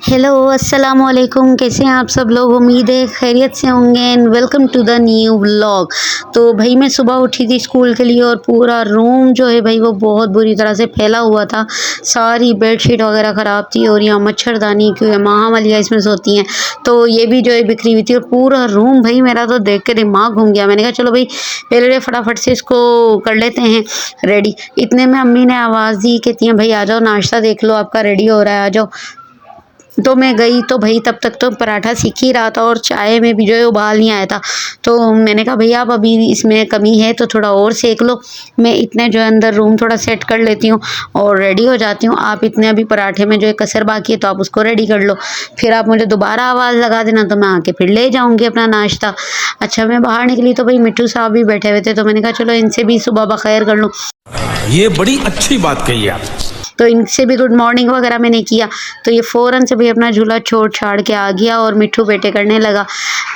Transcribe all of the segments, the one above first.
Hello अस्सलाम वालेकुम, कैसे हैं आप सब लोग। उम्मीद है खैरियत से होंगे and welcome to the new vlog. तो भाई मैं सुबह उठी थी स्कूल के लिए और पूरा रूम जो है भाई वो बहुत बुरी तरह से फैला हुआ था। सारी बेडशीट वगैरह ख़राब थी और यहाँ मच्छरदानी क्योंकि महामलिया इसमें सोती हैं तो ये भी जो है बिखरी हुई थी और पूरा रूम भाई मेरा तो देख के दिमाग घूम गया। मैंने कहा चलो भाई पहले फटाफट से इसको कर लेते हैं रेडी। इतने में अम्मी ने आवाज़ दी, कहती हैं भाई आ जाओ नाश्ता देख लो आपका रेडी हो रहा है, आ जाओ। तो मैं गई तो भाई तब तक तो पराठा सीख ही रहा था और चाय में भी जो है उबाल नहीं आया था। तो मैंने कहा भैया आप अभी इसमें कमी है तो थोड़ा और सेक लो, मैं इतने जो है अंदर रूम थोड़ा सेट कर लेती हूँ और रेडी हो जाती हूँ। आप इतने अभी पराठे में जो है कसर बाकी है तो आप उसको रेडी कर लो, फिर आप मुझे दोबारा आवाज़ लगा देना तो मैं आके फिर ले जाऊँगी अपना नाश्ता। अच्छा मैं बाहर निकली तो भाई मिट्टू साहब भी बैठे हुए थे तो मैंने कहा चलो इनसे भी सुबह बखैर कर लूँ। ये बड़ी अच्छी बात कही आप। तो इनसे भी गुड मॉर्निंग वगैरह मैंने किया तो ये फ़ौरन से भाई अपना झूला छोड़ छाड़ के आ गया और मिट्ठू बेटे करने लगा।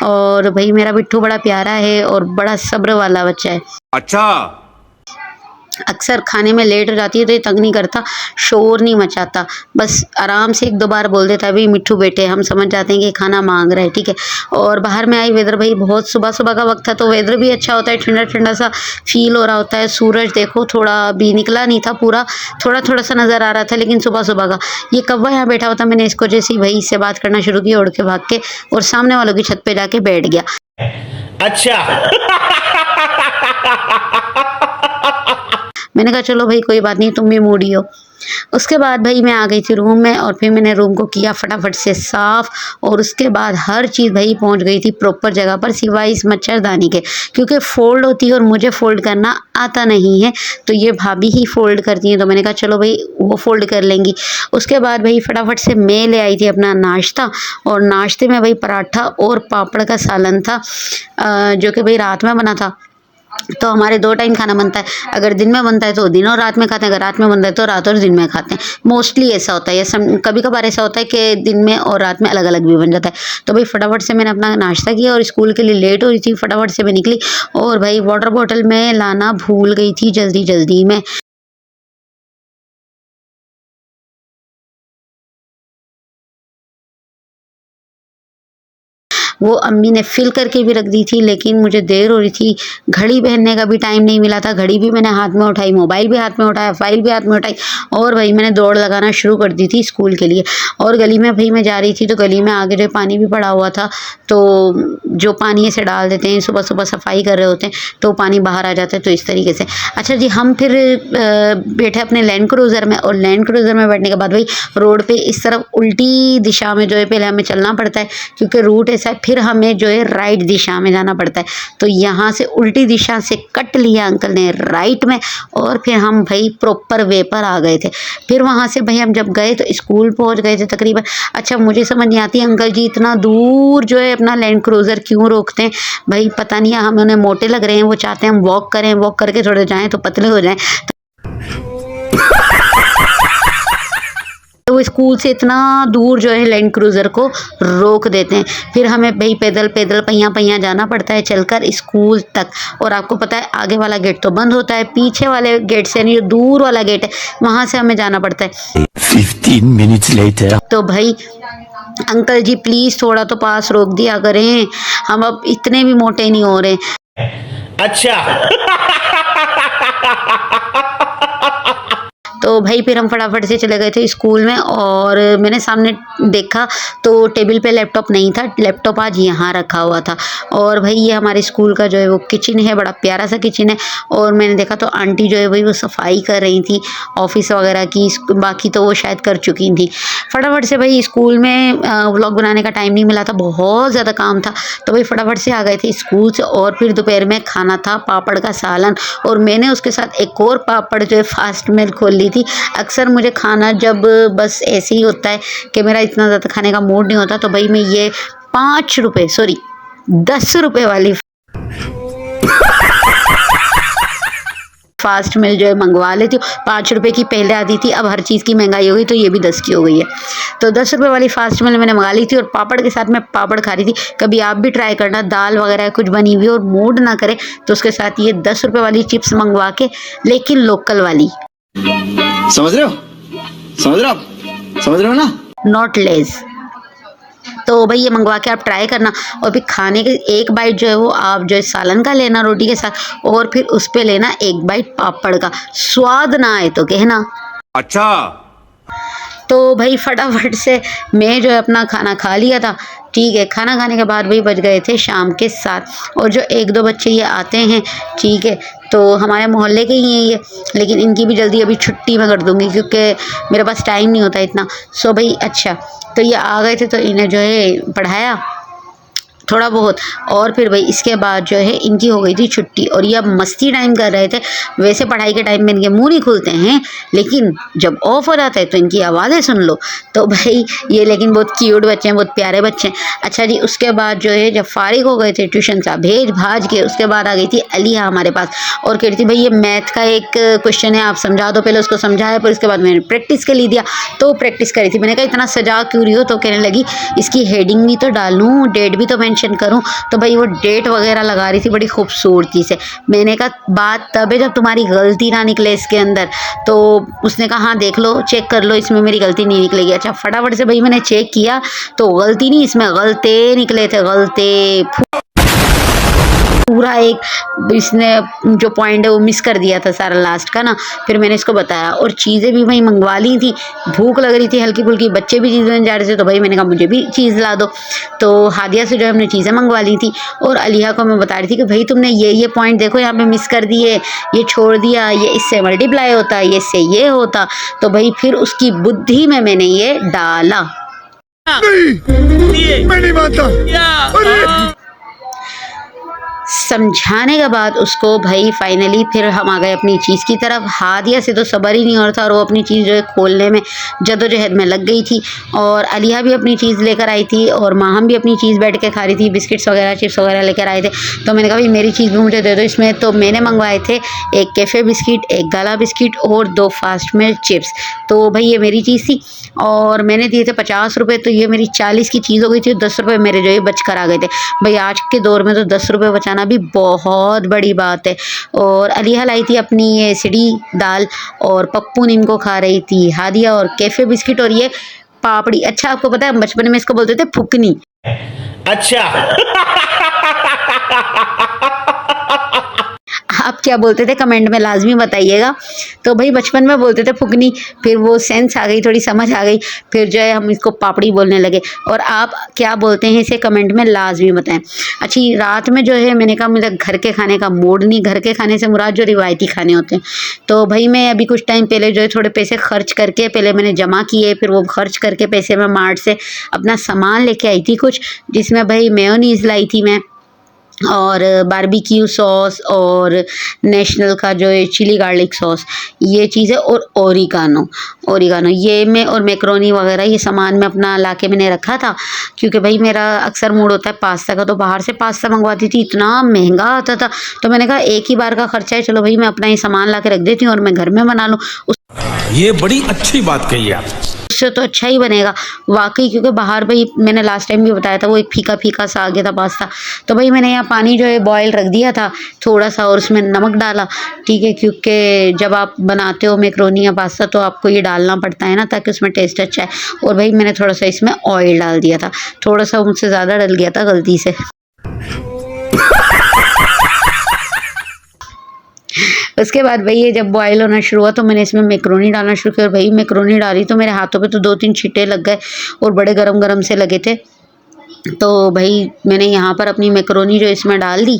और भाई मेरा मिट्ठू बड़ा प्यारा है और बड़ा सब्र वाला बच्चा है। अच्छा अक्सर खाने में लेट हो जाती है तो ये तंग नहीं करता, शोर नहीं मचाता, बस आराम से एक दो बार बोल देता है भाई मिट्ठू बेटे, हम समझ जाते हैं कि खाना मांग रहा है, ठीक है। और बाहर में आई वेदर भाई बहुत सुबह सुबह का वक्त था तो वेदर भी अच्छा होता है, ठंडा ठंडा सा फील हो रहा होता है। सूरज देखो थोड़ा अभी निकला नहीं था, पूरा थोड़ा थोड़ा सा नज़र आ रहा था लेकिन सुबह सुबह का। ये कौवा यहाँ बैठा हुआ था, मैंने इसको जैसे ही भाई इससे बात करना शुरू की उड़ के भाग के और सामने वालों की छत पे जाके बैठ गया। अच्छा मैंने कहा चलो भाई कोई बात नहीं, तुम भी मूडी हो। उसके बाद भाई मैं आ गई थी रूम में और फिर मैंने रूम को किया फटाफट से साफ़ और उसके बाद हर चीज़ भाई पहुंच गई थी प्रॉपर जगह पर सिवाय इस मच्छरदानी के, क्योंकि फ़ोल्ड होती है और मुझे फ़ोल्ड करना आता नहीं है तो ये भाभी ही फ़ोल्ड करती हैं। तो मैंने कहा चलो भाई वो फ़ोल्ड कर लेंगी। उसके बाद भाई फटाफट से मैं ले आई थी अपना नाश्ता और नाश्ते में भाई पराठा और पापड़ का सालन था जो कि भाई रात में बना था। तो हमारे 2 टाइम खाना बनता है, अगर दिन में बनता है तो दिन और रात में खाते हैं, अगर रात में बनता है तो रात और दिन में खाते हैं। मोस्टली ऐसा होता है, या कभी कभार ऐसा होता है कि दिन में और रात में अलग अलग भी बन जाता है। तो भाई फटाफट से मैंने अपना नाश्ता किया और स्कूल के लिए लेट हो रही थी, फटाफट से मैं निकली और भाई वाटर बॉटल में लाना भूल गई थी जल्दी जल्दी में। वो अम्मी ने फिल करके भी रख दी थी लेकिन मुझे देर हो रही थी, घड़ी पहनने का भी टाइम नहीं मिला था। घड़ी भी मैंने हाथ में उठाई, मोबाइल भी हाथ में उठाया, फाइल भी हाथ में उठाई और भाई मैंने दौड़ लगाना शुरू कर दी थी स्कूल के लिए। और गली में भाई मैं जा रही थी तो गली में आगे जो पानी भी पड़ा हुआ था तो जो पानी ऐसे डाल देते हैं, सुबह सुबह सफाई कर रहे होते हैं तो पानी बाहर आ जाता है, तो इस तरीके से। अच्छा जी हम फिर बैठे अपने लैंड क्रूज़र में और लैंड क्रूज़र में बैठने के बाद भाई रोड पे इस तरफ उल्टी दिशा में जो है पहले हमें चलना पड़ता है क्योंकि रूट ऐसा है, फिर हमें जो है राइट दिशा में जाना पड़ता है। तो यहाँ से उल्टी दिशा से कट लिया अंकल ने राइट में और फिर हम भाई प्रॉपर वे पर आ गए थे। फिर वहाँ से भाई हम जब गए तो स्कूल पहुँच गए थे तकरीबन। अच्छा मुझे समझ नहीं आती अंकल जी इतना दूर जो है अपना लैंड क्रूज़र क्यों रोकते हैं भाई, पता नहीं हम उन्हें मोटे लग रहे हैं, वो चाहते हैं हम वॉक करें, वॉक करके थोड़े जाएँ तो पतले हो जाएँ। तो वो स्कूल से इतना दूर जो है लैंड क्रूज़र को रोक देते हैं, फिर हमें भाई पैदल पैदल पहिया पहिया जाना पड़ता है चलकर स्कूल तक। और आपको पता है आगे वाला गेट तो बंद होता है, पीछे वाले गेट से यानी जो दूर वाला गेट है वहाँ से हमें जाना पड़ता है। 15 minutes later तो भाई अंकल जी प्लीज़ थोड़ा तो पास रोक दिया करें, हम अब इतने भी मोटे नहीं हो रहे। अच्छा तो भाई फिर हम फटाफट से चले गए थे स्कूल में और मैंने सामने देखा तो टेबल पे लैपटॉप नहीं था, लैपटॉप आज यहाँ रखा हुआ था। और भाई ये हमारे स्कूल का जो है वो किचन है, बड़ा प्यारा सा किचन है। और मैंने देखा तो आंटी जो है भाई वो सफाई कर रही थी ऑफिस वगैरह की, बाकी तो वो शायद कर चुकी थी। फटाफट से भाई स्कूल में व्लॉग बनाने का टाइम नहीं मिला था, बहुत ज़्यादा काम था तो भाई फटाफट से आ गए थे स्कूल से। और फिर दोपहर में खाना था पापड़ का सालन और मैंने उसके साथ एक और पापड़ जो है फास्ट में खोल ली थी। अक्सर मुझे खाना जब बस ऐसे ही होता है कि मेरा इतना ज़्यादा खाने का मूड नहीं होता तो भाई मैं ये 5 रुपये 10 रुपये वाली फास्ट मिल जो है मंगवा लेती हूँ। 5 रुपए की पहले आती थी, अब हर चीज़ की महंगाई हो गई तो ये भी 10 की हो गई है। तो 10 रुपए वाली फास्ट मिल मैंने मंगा ली थी और पापड़ के साथ मैं पापड़ खा रही थी। कभी आप भी ट्राई करना, दाल वगैरह कुछ बनी हुई और मूड ना करे तो उसके साथ ये 10 रुपए वाली चिप्स मंगवा के, लेकिन लोकल वाली। समझ रहे हो? समझ रहे हो? समझ रहे हो ना? Not less. तो भाई ये मंगवा के आप ट्राई करना और फिर खाने के एक बाइट जो है वो आप जो है सालन का लेना रोटी के साथ, और फिर उस पे लेना एक बाइट पापड़ का। स्वाद ना आए तो कहना। अच्छा। तो भाई फटाफट से मैं जो है अपना खाना खा लिया था। ठीक है, खाना खाने के बाद भाई बज गए थे शाम के 7, और जो 1-2 बच्चे ये आते हैं, ठीक है, तो हमारे मोहल्ले के ही हैं ये, लेकिन इनकी भी जल्दी अभी छुट्टी मैं कर दूँगी क्योंकि मेरे पास टाइम नहीं होता इतना। सो भाई अच्छा, तो ये आ गए थे तो इन्हें जो है पढ़ाया थोड़ा बहुत, और फिर भाई इसके बाद जो है इनकी हो गई थी छुट्टी और ये अब मस्ती टाइम कर रहे थे। वैसे पढ़ाई के टाइम में इनके मुंह नहीं खुलते हैं, लेकिन जब ऑफ हो जाता है तो इनकी आवाज़ें सुन लो। तो भाई ये लेकिन बहुत क्यूट बच्चे हैं, बहुत प्यारे बच्चे हैं। अच्छा जी, उसके बाद जो है जब फारिग हो गए थे ट्यूशन से भेज भाज के, उसके बाद आ गई थी अलिया हमारे पास और कह रही थी भाई ये मैथ का एक क्वेश्चन है, आप समझा दो। पहले उसको समझाया, फिर उसके बाद मैंने प्रैक्टिस के लिए दिया, तो प्रैक्टिस करी थी। मैंने कहा इतना सजा क्यों रही हो, तो कहने लगी इसकी हेडिंग भी तो डालूँ, डेट भी तो मेंशन करूं। तो भाई वो डेट वगैरह लगा रही थी बड़ी खूबसूरती से। मैंने कहा बात तब है जब तुम्हारी गलती ना निकले इसके अंदर। तो उसने कहा हाँ देख लो, चेक कर लो, इसमें मेरी गलती नहीं निकलेगी। अच्छा, फटाफट से भाई मैंने चेक किया तो गलती नहीं, इसमें गलते निकले थे, गलते पूरा एक इसने जो पॉइंट है वो मिस कर दिया था सारा लास्ट का ना। फिर मैंने इसको बताया और चीज़ें भी भाई मंगवा ली थी, भूख लग रही थी हल्की फुल्की, बच्चे भी चीज़ें लेने जा रहे थे, तो भाई मैंने कहा मुझे भी चीज़ ला दो। तो हादिया से जो है हमने चीज़ें मंगवा ली थी और अलिया को मैं बता रही थी कि भाई तुमने ये पॉइंट देखो यहाँ पे मिस कर दिए, ये छोड़ दिया, ये इससे मल्टीप्लाई होता, ये इससे ये होता। तो भाई फिर उसकी बुद्धि में मैंने ये डाला। नहीं, मैं नहीं मानता। समझाने के बाद उसको भाई फाइनली फिर हम आ गए अपनी चीज़ की तरफ। हादिया से तो सब्र ही नहीं हो रहा था और वो अपनी चीज़ जो है खोलने में जद्दोजहद में लग गई थी, और अलिया भी अपनी चीज़ लेकर आई थी और माहम भी अपनी चीज़ बैठ के खा रही थी, बिस्किट्स वगैरह चिप्स वगैरह लेकर आए थे। तो मैंने कहा भाई मेरी चीज़ भी मुझे दे दो इसमें। तो मैंने मंगवाए थे एक कैफ़े बिस्किट, एक गाला बिस्किट और 2 फास्ट मिल्क चिप्स। तो भाई ये मेरी चीज़ थी और मैंने दिए थे 50 रुपये, तो ये मेरी 40 की चीज़ हो गई थी। 10 रुपये मेरे जो है बच कर आ गए थे। भाई आज के दौर में तो 10 रुपये बचाना भी बहुत बड़ी बात है। और अलिया लाई थी अपनी ये सीढ़ी दाल और पप्पू नीम को खा रही थी हादिया, और कैफ़े बिस्किट और ये पापड़ी। अच्छा, आपको पता है बचपन में इसको बोलते थे फुकनी। अच्छा। आप क्या बोलते थे कमेंट में लाजमी बताइएगा। तो भाई बचपन में बोलते थे फुकनी, फिर वो सेंस आ गई, थोड़ी समझ आ गई, फिर जो है हम इसको पापड़ी बोलने लगे। और आप क्या बोलते हैं इसे कमेंट में लाजमी बताएं। अच्छी रात में जो है मैंने कहा मुझे घर के खाने का मूड नहीं, घर के खाने से मुराद जो रिवायती खाने होते हैं। तो भाई मैं अभी कुछ टाइम पहले जो है थोड़े पैसे खर्च करके, पहले मैंने जमा किए, फिर वो खर्च करके पैसे मैं मार्ट से अपना सामान लेके आई थी कुछ, जिसमें भाई मेयोनीज़ लाई थी मैं, और बारबेक्यू सॉस और नेशनल का जो है चिली गार्लिक सॉस, ये चीज़ें, और ओरिगानो ये मैं, और मैक्रोनी वगैरह ये सामान मैं अपना लाके मैंने रखा था। क्योंकि भाई मेरा अक्सर मूड होता है पास्ता का, तो बाहर से पास्ता मंगवाती थी, इतना महंगा आता था। तो मैंने कहा एक ही बार का खर्चा है, चलो भाई मैं अपना ये सामान ला के रख देती हूँ और मैं घर में बना लूँ, ये बड़ी अच्छी बात कही आप। उससे तो अच्छा ही बनेगा वाकई। क्योंकि बाहर भाई मैंने लास्ट टाइम भी बताया था वो एक फीका फीका सा आ गया था पास्ता। तो भाई मैंने यहाँ पानी जो है बॉयल रख दिया था थोड़ा सा, और उसमें नमक डाला, ठीक है, क्योंकि जब आप बनाते हो मैक्रोनी या पास्ता तो आपको ये डालना पड़ता है ना, ताकि उसमें टेस्ट अच्छा है। और भाई मैंने थोड़ा सा इसमें ऑयल डाल दिया था, थोड़ा सा मुझसे ज़्यादा डल गया था गलती से। उसके बाद भाई ये जब बॉयल होना शुरू हुआ तो मैंने इसमें मैक्रोनी डालना शुरू किया, और भाई मैक्रोनी डाली तो मेरे हाथों पे तो 2-3 छींटे लग गए और बड़े गरम गरम से लगे थे। तो भाई मैंने यहाँ पर अपनी मैक्रोनी जो इसमें डाल दी,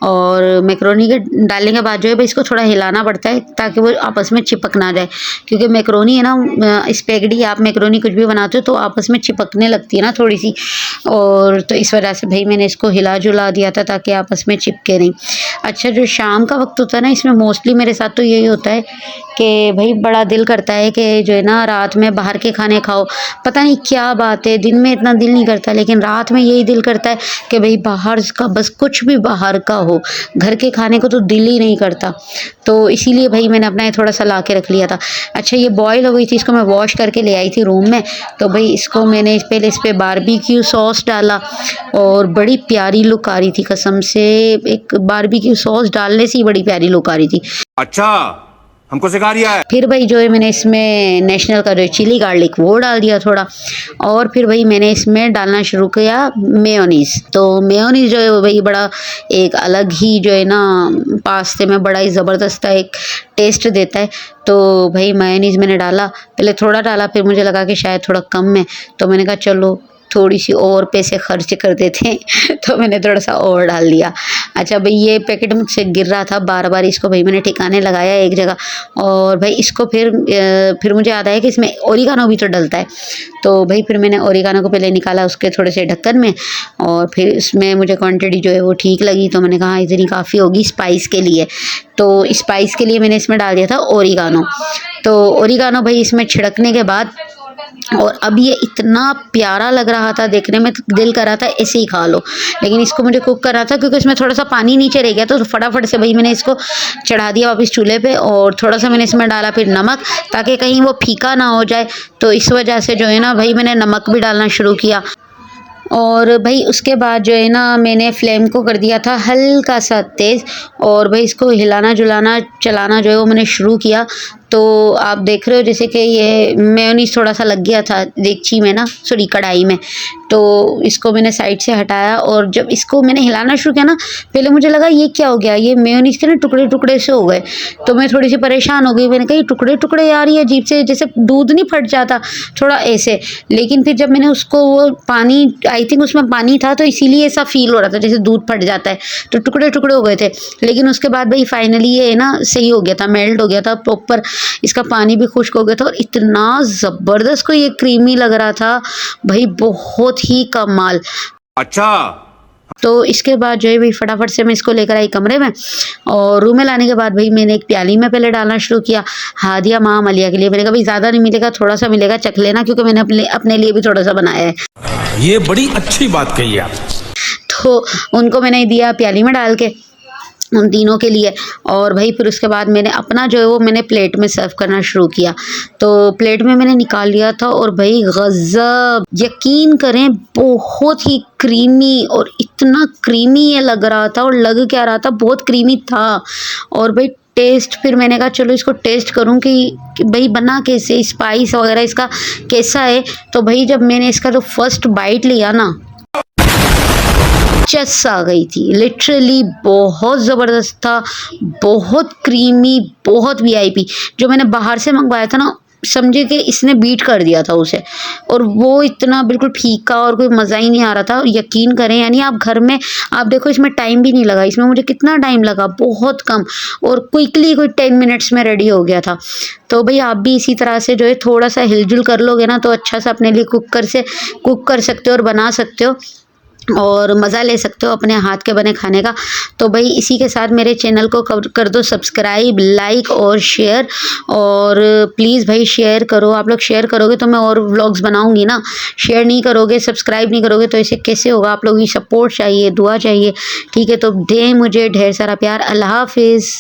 और मैक्रोनी के डालने के बाद जो है भाई इसको थोड़ा हिलाना पड़ता है ताकि वो आपस में चिपक ना जाए। क्योंकि मैक्रोनी है ना, स्पेगेटी आप मैक्रोनी कुछ भी बनाते हो तो आपस में चिपकने लगती है ना थोड़ी सी, और तो इस वजह से भाई मैंने इसको हिला जुला दिया था ताकि आपस में चिपके नहीं। अच्छा, जो शाम का वक्त होता है ना, इसमें मोस्टली मेरे साथ तो यही होता है कि भाई बड़ा दिल करता है कि जो है ना रात में बाहर के खाने खाओ। पता नहीं क्या बात है, दिन में इतना दिल नहीं करता लेकिन रात में यही दिल करता है कि भाई बाहर का बस कुछ भी बाहर का हो, घर के खाने को तो दिल ही नहीं करता। तो इसीलिए भाई मैंने अपना ये थोड़ा सा ला के रख लिया था। अच्छा ये बॉयल हो गई थी, इसको मैं वॉश करके ले आई थी रूम में। तो भाई इसको मैंने पहले इस पर बारबेक्यू सॉस डाला और बड़ी प्यारी लुक आ रही थी कसम से। एक बारबेक्यू सॉस डालने से ही बड़ी प्यारी लुक आ रही थी। अच्छा, हमको सिखा रिया है। फिर भाई जो है मैंने इसमें नेशनल का जो चिली गार्लिक वो डाल दिया थोड़ा, और फिर भाई मैंने इसमें डालना शुरू किया मेयोनीज़। तो मेयोनीज़ जो है वो भाई बड़ा एक अलग ही जो है ना पास्ते में बड़ा ही ज़बरदस्त एक टेस्ट देता है। तो भाई मेयोनीज़ मैंने डाला, पहले थोड़ा डाला, फिर मुझे लगा कि शायद थोड़ा कम है, तो मैंने कहा चलो थोड़ी सी और पैसे खर्च कर देते हैं तो मैंने थोड़ा सा और डाल दिया। अच्छा भाई ये पैकेट मुझसे गिर रहा था बार बार, इसको भाई मैंने ठिकाने लगाया एक जगह। और भाई इसको फिर मुझे याद आया कि इसमें ओरिगानो भी तो डलता है। तो भाई फिर मैंने ओरिगानो को पहले निकाला उसके थोड़े से ढक्कन में, और फिर इसमें मुझे क्वांटिटी जो है वो ठीक लगी, तो मैंने कहा इतनी काफ़ी होगी स्पाइस के लिए। तो स्पाइस के लिए मैंने इसमें डाल दिया था ओरिगानो। तो ओरिगानो भाई इसमें छिड़कने के बाद, और अब ये इतना प्यारा लग रहा था देखने में, दिल कर रहा था ऐसे ही खा लो। लेकिन इसको मुझे कुक करना था क्योंकि इसमें थोड़ा सा पानी नीचे रह गया, तो फटाफट से भाई मैंने इसको चढ़ा दिया वापस चूल्हे पे। और थोड़ा सा मैंने इसमें डाला फिर नमक, ताकि कहीं वो फीका ना हो जाए। तो इस वजह से जो है ना भाई मैंने नमक भी डालना शुरू किया। और भाई उसके बाद जो है ना मैंने फ्लेम को कर दिया था हल्का सा तेज़, और भाई इसको हिलाना जुलाना चलाना जो है वो मैंने शुरू किया। तो आप देख रहे हो जैसे कि ये मेयोनीज़ थोड़ा सा लग गया था देगची में ना, सॉरी कढ़ाई में। तो इसको मैंने साइड से हटाया, और जब इसको मैंने हिलाना शुरू किया ना, पहले मुझे लगा ये क्या हो गया, ये मेयोनीज़ के ना टुकड़े टुकड़े से हो गए। तो मैं थोड़ी सी परेशान हो गई, मैंने कहा ये टुकड़े टुकड़े यार ये अजीब से, जैसे दूध नहीं फट जाता थोड़ा ऐसे। लेकिन फिर जब मैंने उसको वो पानी, आई थिंक उसमें पानी था, तो इसीलिए ऐसा फील हो रहा था जैसे दूध फट जाता है, तो टुकड़े टुकड़े हो गए थे। लेकिन उसके बाद भाई फाइनली ये ना सही हो गया था, मेल्ट हो गया था प्रॉपर, इसका पानी भी खुश्क हो गया था, और इतना ज़बरदस्त को ये क्रीमी लग रहा था भाई, बहुत ही कमाल। अच्छा, तो इसके बाद जो है भाई फटाफट से मैं इसको लेकर आई कमरे में, और रूम में लाने के बाद भाई मैंने एक प्याली में पहले डालना शुरू किया। हादिया माँ मलिया के लिए मैंने कहा भाई ज़्यादा नहीं मिलेगा, थोड़ा सा मिलेगा, चख लेना, क्योंकि मैंने अपने लिए भी थोड़ा सा बनाया है। ये बड़ी अच्छी बात कही आप। तो उनको मैंने दिया प्याली में डाल के, उन तीनों के लिए। और भाई फिर उसके बाद मैंने अपना जो है वो मैंने प्लेट में सर्व करना शुरू किया। तो प्लेट में मैंने निकाल लिया था, और भाई गज़ब, यकीन करें बहुत ही क्रीमी, और इतना क्रीमी ये लग रहा था, और लग क्या रहा था बहुत क्रीमी था। और भाई टेस्ट, फिर मैंने कहा चलो इसको टेस्ट करूं कि भाई बना कैसे, स्पाइस वगैरह इसका कैसा है। तो भाई जब मैंने इसका जो फर्स्ट बाइट लिया ना, चस आ गई थी लिटरली, बहुत ज़बरदस्त था, बहुत क्रीमी, बहुत वीआईपी। जो मैंने बाहर से मंगवाया था ना, समझे कि इसने बीट कर दिया था उसे, और वो इतना बिल्कुल फीका और कोई मज़ा ही नहीं आ रहा था। यकीन करें, यानी आप घर में, आप देखो इसमें टाइम भी नहीं लगा, इसमें मुझे कितना टाइम लगा, बहुत कम, और क्विकली कोई 10 मिनट्स में रेडी हो गया था। तो भाई आप भी इसी तरह से जो है थोड़ा सा हिलजुल कर लोगे ना, तो अच्छा सा अपने लिए कुक कर सकते हो और बना सकते हो, और मज़ा ले सकते हो अपने हाथ के बने खाने का। तो भाई इसी के साथ मेरे चैनल को कर दो सब्सक्राइब, लाइक और शेयर, और प्लीज़ भाई शेयर करो। आप लोग शेयर करोगे तो मैं और व्लॉग्स बनाऊंगी ना, शेयर नहीं करोगे, सब्सक्राइब नहीं करोगे तो ऐसे कैसे होगा। आप लोगों की सपोर्ट चाहिए, दुआ चाहिए, ठीक है। तो दें मुझे ढेर सारा प्यार। अल्लाह हाफिज़।